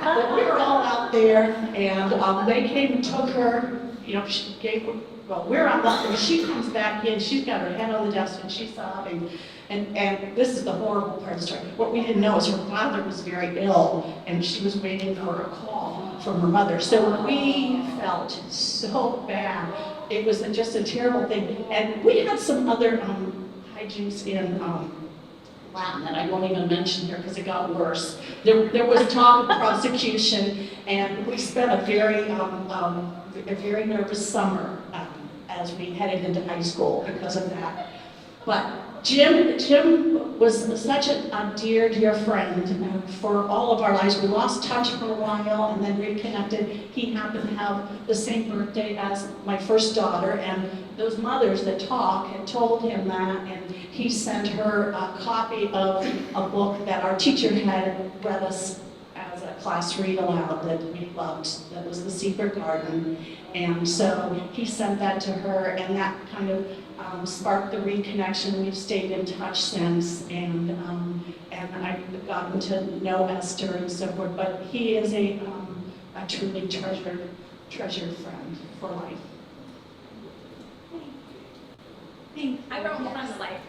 But we were all out there, and they came and took her. She gave her. Well, we're out there. She comes back in. She's got her head on the desk, and she's sobbing. And this is the horrible part of the story. What we didn't know is her father was very ill, and she was waiting for a call from her mother. So we felt so bad. It was just a terrible thing. And we had some other hijinks in Latin that I won't even mention here because it got worse. There was talk of prosecution, and we spent a very nervous summer as we headed into high school because of that. But Jim was such a dear, dear friend for all of our lives. We lost touch for a while and then reconnected. He happened to have the same birthday as my first daughter, and those mothers that talk had told him that, and he sent her a copy of a book that our teacher had read us as a class read aloud that we loved, that was The Secret Garden. And so he sent that to her, and that kind of sparked the reconnection. We've stayed in touch since, and I've gotten to know Esther and so forth. But he is a truly treasured friend for life. I won't run the light.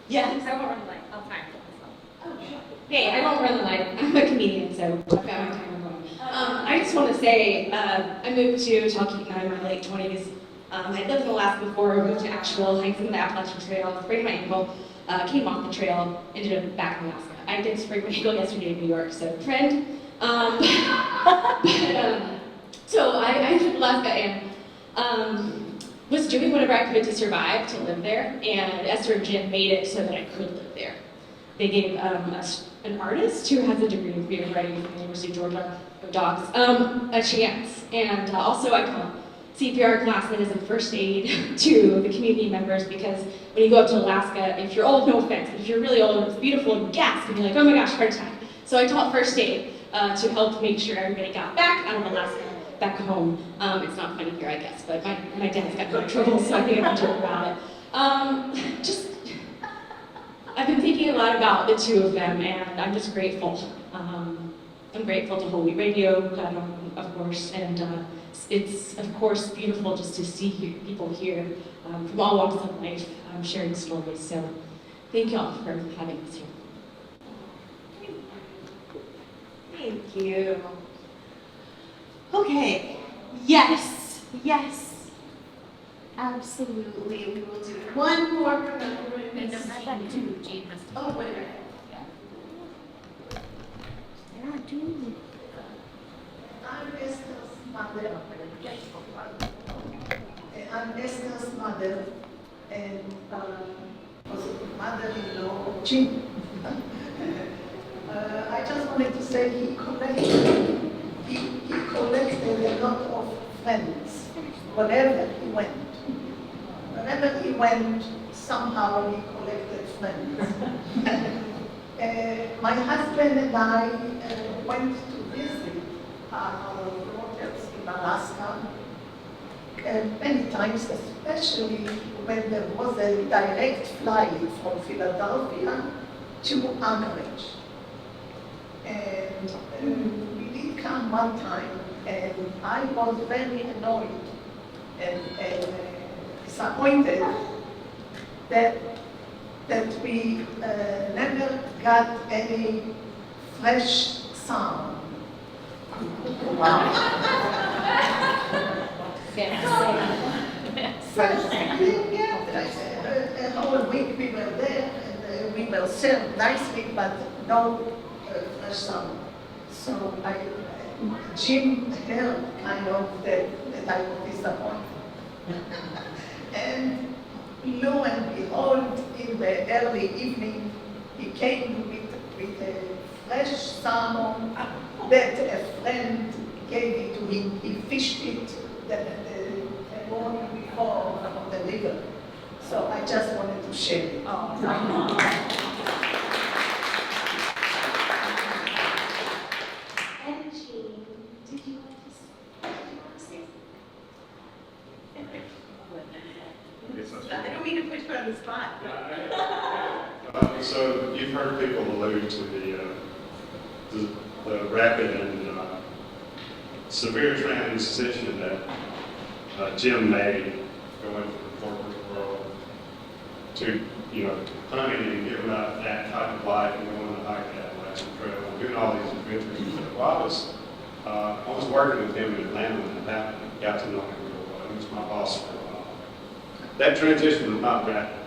Yes. I won't run the light. I'll time for myself. Hey, I won't run the light. I'm a comedian, so I've got my timer going. I just want to say, I moved to Talkeetna in my late 20s. I lived in Alaska before, moved to Asheville, hiked in the Appalachian Trail, sprained my ankle, came off the trail, ended up back in Alaska. I did sprain my ankle yesterday in New York, so trend. So I ended up in Alaska and was doing whatever I could to survive, to live there, and Esther and Jim made it so that I could live there. They gave an artist who has a degree in creative writing from the University of Georgia, go Dogs, a chance. And also I taught CPR classes and first aid to the community members, because when you go up to Alaska, if you're old, no offense, but if you're really old and it's beautiful and gasp and you're like, oh my gosh, heart attack. So I taught first aid to help make sure everybody got back out of Alaska, back home. It's not funny here, I guess, but my dad's got no trouble, so I think I'm joke about it. I've been thinking a lot about the two of them, and I'm just grateful. I'm grateful to Whole Wheat Radio, of course, and it's, of course, beautiful just to see people here from all walks of life sharing stories. So thank you all for having us here. Thank you. Okay. Yes. Absolutely. We will do one more remembrance. Oh, wait a minute. I'm Esther's mother. I'm Esther's mother, and mother-in-law Jim. I just wanted to say he collected a lot of friends wherever he went. Whenever he went, somehow he collected friends. My husband and I went to visit our daughters in Alaska many times, especially when there was a direct flight from Philadelphia to Anchorage. And we did come one time, and I was very annoyed and disappointed that we never got any fresh sound. Wow. So, yeah, a whole week we were there, and we were served nicely, but no fresh salmon. So Jim helped kind of that I was disappointed. And lo and behold, in the early evening, he came with a fresh salmon that a friend gave it to him. He fished it the morning before from the river. So I just wanted to share it. And Jean, did you want to say something? I don't mean to put you on the spot. So you've heard people allude to the rapid and severe transition that Jim made going from the corporate world to, hunting and giving up that type of life and going to hike that Appalachian Trail and doing all these adventures. He said, well, I was working with him in Atlanta when it happened. Got to know him real well. He was my boss for a while. That transition was not rapid.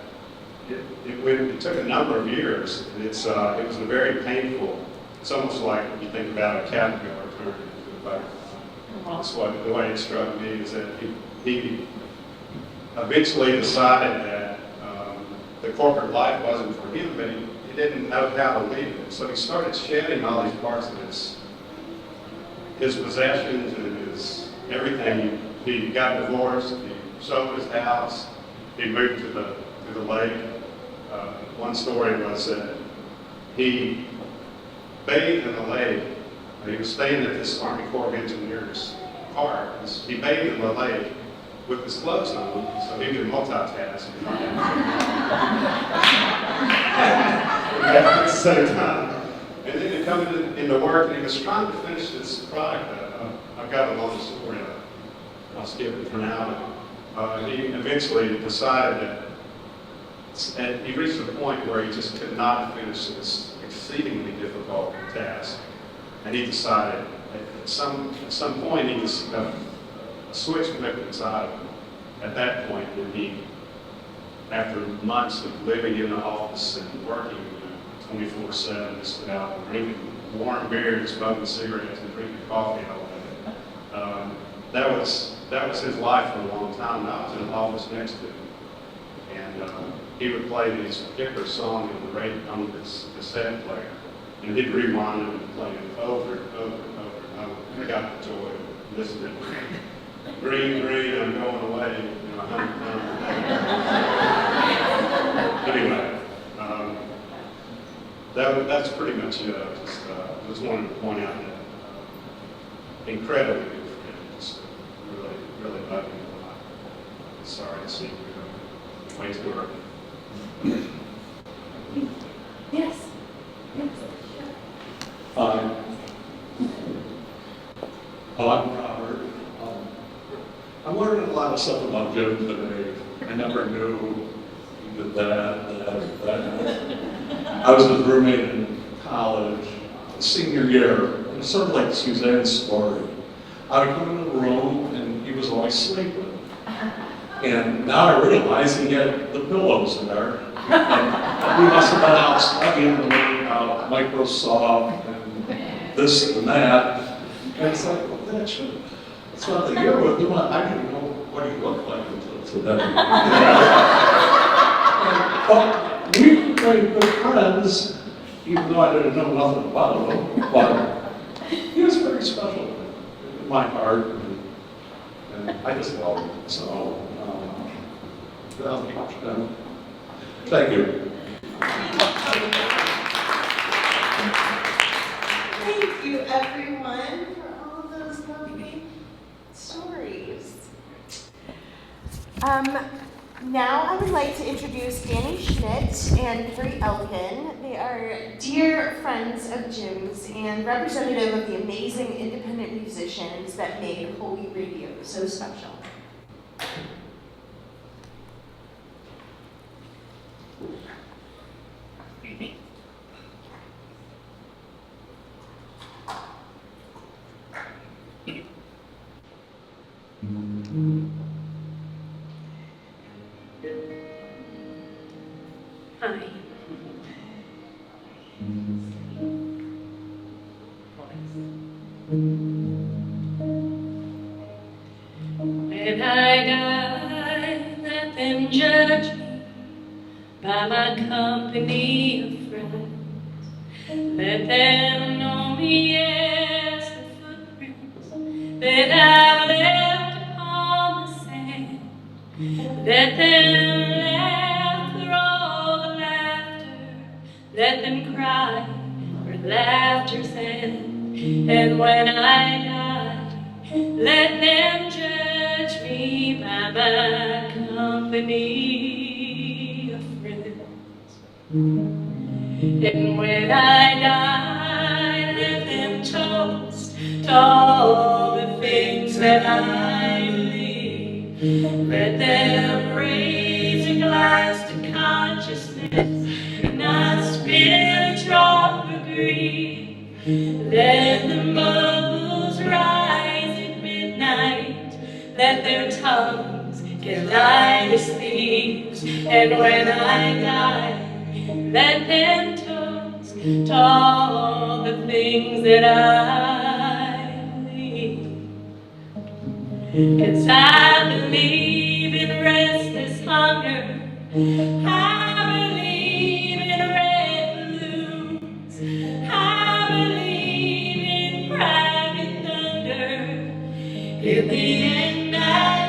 It took a number of years. It was a very painful. It's almost like you think about a caterpillar turning into a butterfly. That's the way it struck me is that he eventually decided that the corporate life wasn't for him, but he didn't know how to leave it. So he started shedding all these parts of his possessions and his everything. He got divorced. He sold his house. He moved to the lake. One story was that he bathed in the lake. He was staying at this Army Corps of Engineers park. He bathed in the lake with his clothes on, so he could multitask. At the same time. And then he come into work, and he was trying to finish this product. I've got a long story. I'll skip it for now. But he eventually decided that and he reached a point where he just could not finish this exceedingly difficult task. And he decided at some point he was a switch flipped inside of him. At that point, when he, after months of living in the office and working 24/7, just without drinking warm beer and smoking cigarettes and drinking coffee all day, that was his life for a long time. And I was in the office next to him, and he would play these particular songs on the radio, on this cassette player, and he'd rewind them and play it over and over and over and over. I got the joy of listening. Green, green, I'm going away, 100 pounds. Anyway, that's pretty much it. I just wanted to point out that incredibly good friend, just really, really loved me a lot. Sorry to see you way too early. Yes. Hi. I'm Robert. I'm learning a lot of stuff about Jim today. I never knew he did that. I was his roommate in college, senior year. It's sort of like Suzanne's story. I would come into the room and he was always sleeping. And now I realize he had the pillows there. And we must have been out studying and learning about Microsoft and this and that. And it's like, well, that's not the year with him. I didn't know what he looked like until today. But we became good friends, even though I didn't know nothing about him. But he was very special in my heart, and I just love him. So, thank you. Thank you, everyone, for all those lovely stories. Now I would like to introduce Danny Schmidt and Harry Elkin. They are dear friends of Jim's and representative of the amazing independent musicians that made Holy Radio so special. Hi. them judge me by my company of friends. Let them know me as the footprints that I've left upon the sand. Let them laugh through all the laughter. Let them cry for laughter's end. And when I die, let them judge me by my company of friends. And when I die, let them toast to all the things that I believe. Let them raise a glass to consciousness and not spill a drop of grief. Let the bubbles rise at midnight. Let their tongues get light as thieves. And when I die, let them toast to all the things that I believe. 'Cause I believe in restless hunger. I believe in red balloons. I believe in private thunder. In the end, I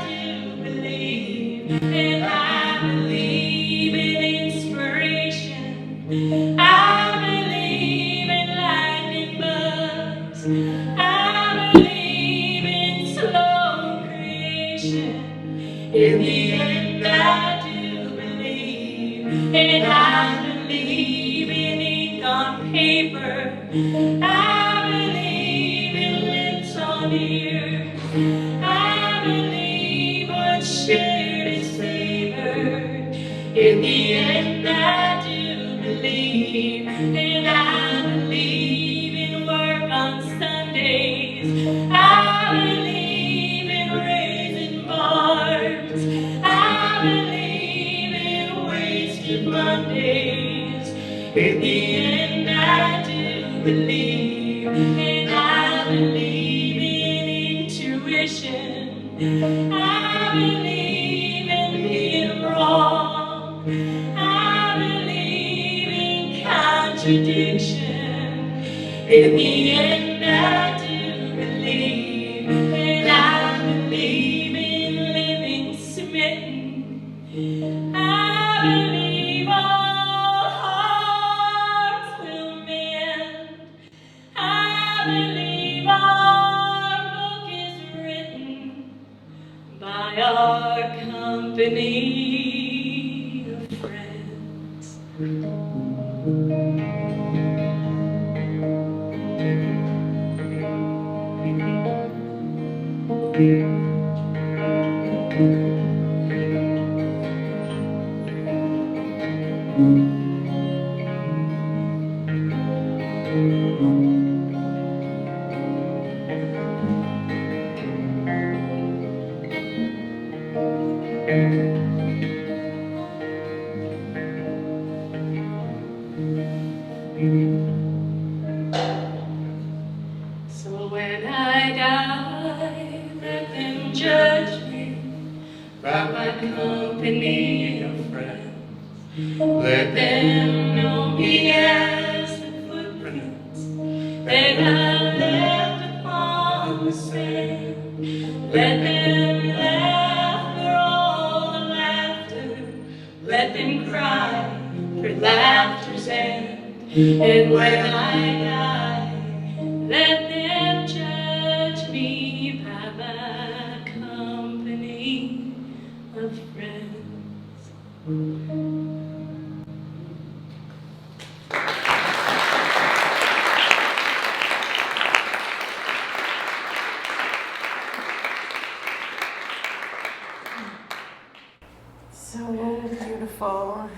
do believe, and I believe in inspiration. I believe in lightning bugs. I believe in slow creation. In the end, I do believe, and I believe in ink on paper. I believe in lips on ears. I believe what's shared is favored. In the end, I do believe, and I believe in work on Sundays. I believe in raising bars. I believe in wasted Mondays. In the end, I do believe, and I believe in intuition. I believe in being wrong. I believe in contradiction. In the end, I do believe, and I believe in living smitten. I believe all hearts will mend. I believe our book is written by our company of friends. So when I die, let them judge me by my company of friends. Let them know me as the footprints that I left upon the sand. Let them laugh for all the laughter. Let them cry for laughter's end. And when I die, let them judge me by my company of friends. So beautiful.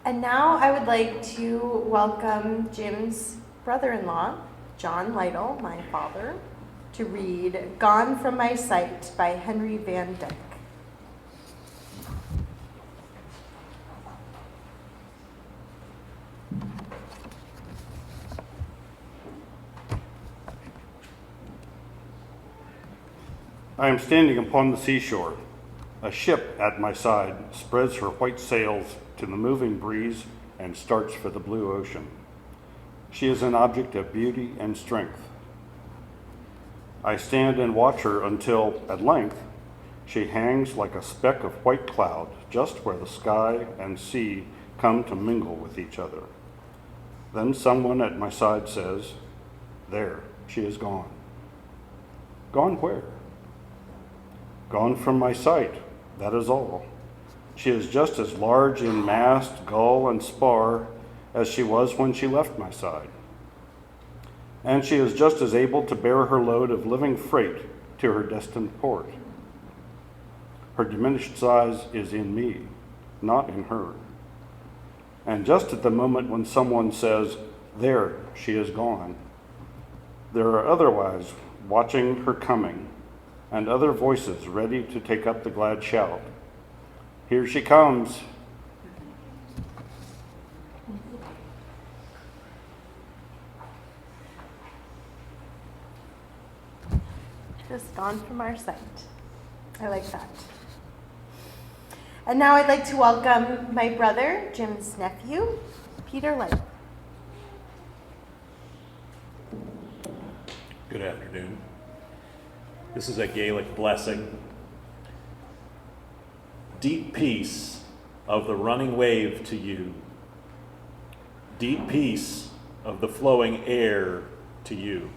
And now I would like to welcome Jim's brother-in-law, John Lytle, my father, to read Gone from My Sight by Henry Van Dyke. I am standing upon the seashore. A ship at my side spreads her white sails to the moving breeze and starts for the blue ocean. She is an object of beauty and strength. I stand and watch her until, at length, she hangs like a speck of white cloud just where the sky and sea come to mingle with each other. Then someone at my side says, "There, she is gone." Gone where? Gone from my sight, that is all. She is just as large in mast, gull, and spar as she was when she left my side. And she is just as able to bear her load of living freight to her destined port. Her diminished size is in me, not in her. And just at the moment when someone says, "There, she is gone," there are otherwise watching her coming, and other voices ready to take up the glad shout. "Here she comes." Just gone from our sight. I like that. And now I'd like to welcome my brother, Jim's nephew, Peter Light. Good afternoon. This is a Gaelic blessing. Deep peace of the running wave to you. Deep peace of the flowing air to you.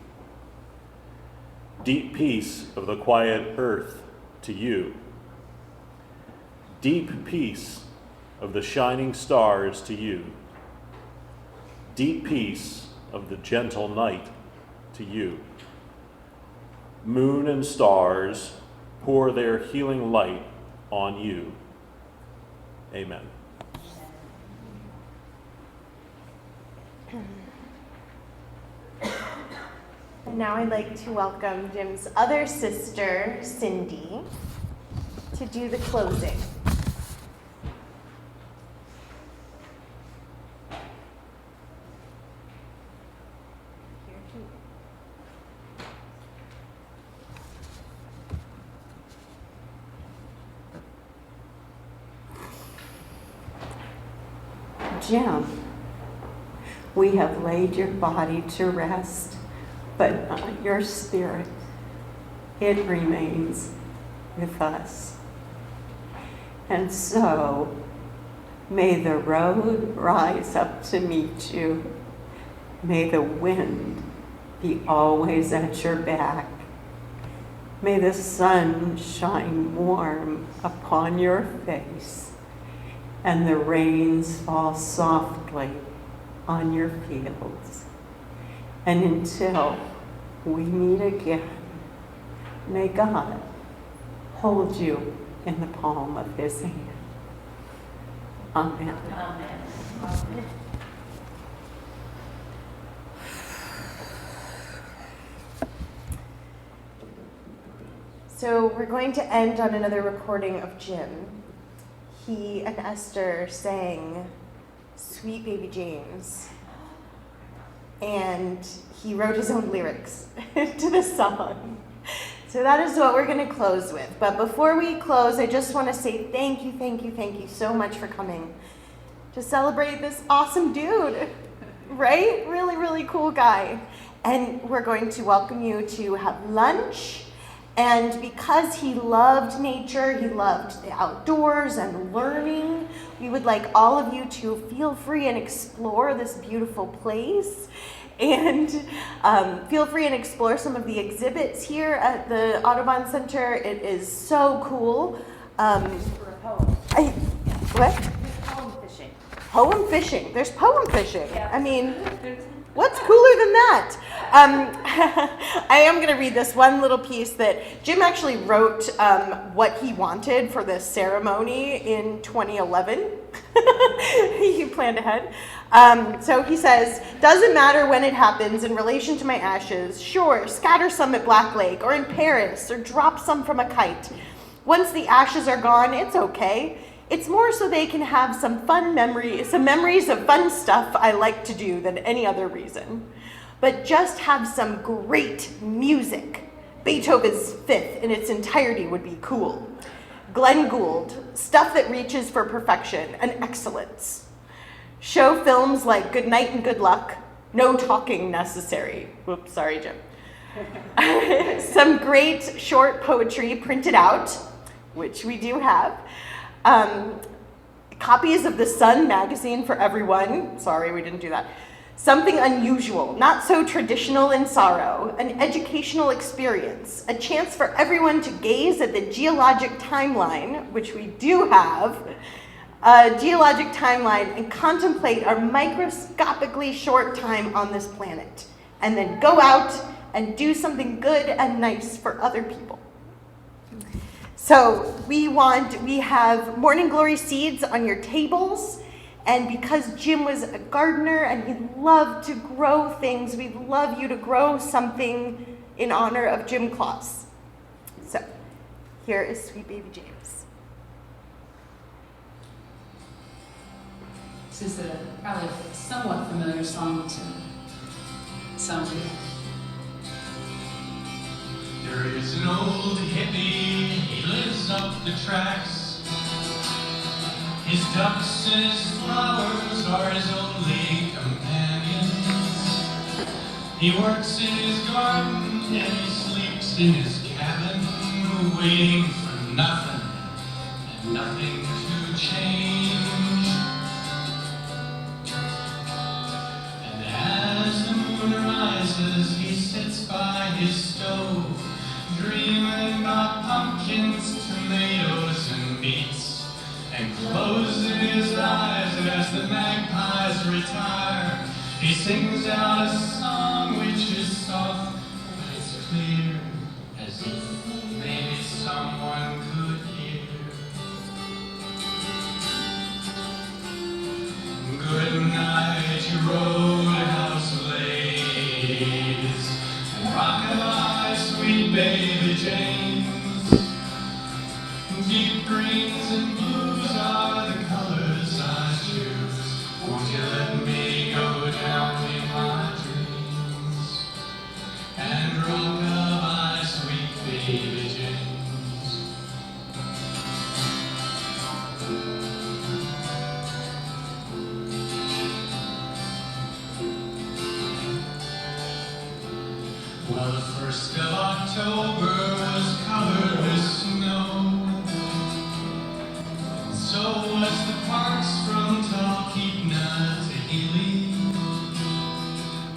Deep peace of the quiet earth to you. Deep peace of the shining stars to you. Deep peace of the gentle night to you. Moon and stars pour their healing light on you. Amen. And now I'd like to welcome Jim's other sister, Cindy, to do the closing. Jim, we have laid your body to rest, but not your spirit. It remains with us. And so, may the road rise up to meet you. May the wind be always at your back. May the sun shine warm upon your face, and the rains fall softly on your fields. And until we meet again, may God hold you in the palm of his hand. Amen. Amen. So we're going to end on another recording of Jim. He and Esther sang Sweet Baby James, and he wrote his own lyrics to this song. So that is what we're going to close with. But before we close, I just want to say thank you so much for coming to celebrate this awesome dude, right? Really, really cool guy. And we're going to welcome you to have lunch. And because he loved nature, he loved the outdoors and learning, we would like all of you to feel free and explore this beautiful place. And feel free and explore some of the exhibits here at the Audubon Center. It is so cool. What? Poem fishing. Poem fishing. There's poem fishing. Yeah. I mean, what's cooler than that? I am going to read this one little piece that Jim actually wrote what he wanted for this ceremony in 2011. He planned ahead. So he says, doesn't matter when it happens in relation to my ashes. Sure, scatter some at Black Lake or in Paris or drop some from a kite. Once the ashes are gone, it's okay. It's more so they can have some memories of fun stuff I like to do than any other reason. But just have some great music. Beethoven's Fifth in its entirety would be cool. Glenn Gould, stuff that reaches for perfection and excellence. Show films like Good Night and Good Luck, No Talking Necessary. Whoops, sorry, Jim. Some great short poetry printed out, which we do have. Copies of The Sun magazine for everyone. Sorry, we didn't do that. Something unusual, not so traditional in sorrow, an educational experience, a chance for everyone to gaze at the geologic timeline, which we do have, a geologic timeline, and contemplate our microscopically short time on this planet, and then go out and do something good and nice for other people. So we have Morning Glory seeds on your tables. And because Jim was a gardener and he loved to grow things, we'd love you to grow something in honor of Jim Kloss. So here is Sweet Baby James. This is probably a somewhat familiar song to some of you. There is an old hippie, he lives up the tracks. His ducks and his flowers are his only companions. He works in his garden and he sleeps in his cabin, waiting for nothing and nothing to change. And as the moon rises, he sits by his stove, dreaming about pumpkins, tomatoes, and beets. And closes his eyes as the magpies retire. He sings out a song which is soft, but it's clear, as if maybe someone could hear. Good night, roadhouse ladies, and rockabye, sweet baby James. Deep greens and blues are the colors I choose. Won't you let me go down in my dreams and rockabye, sweet baby James. Well, the 1st of October was covered with snow. So was the parks from Talkeetna to Healy.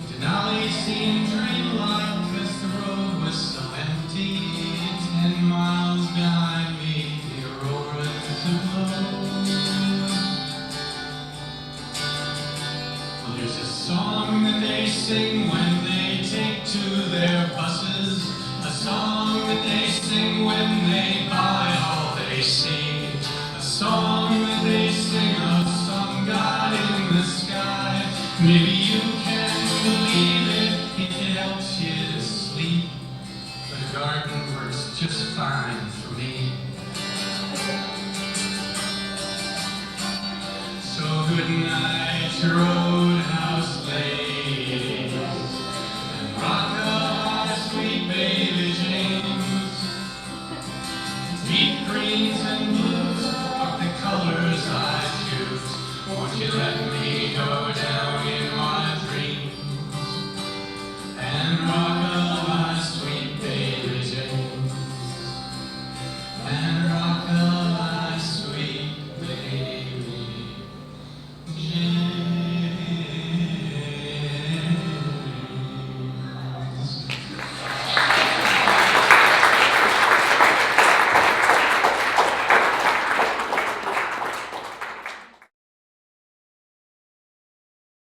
Denali seemed dreamlike cause the road was so empty. 10 miles behind me, the auroras aglow. Well, there's a song that they sing when they take to their buses. A song that they sing when they buy all they see. A song that they sing of some God in the sky. Maybe you can believe it if it helps you to sleep. But a garden works just fine for me. So good night, roadhouse ladies, and rock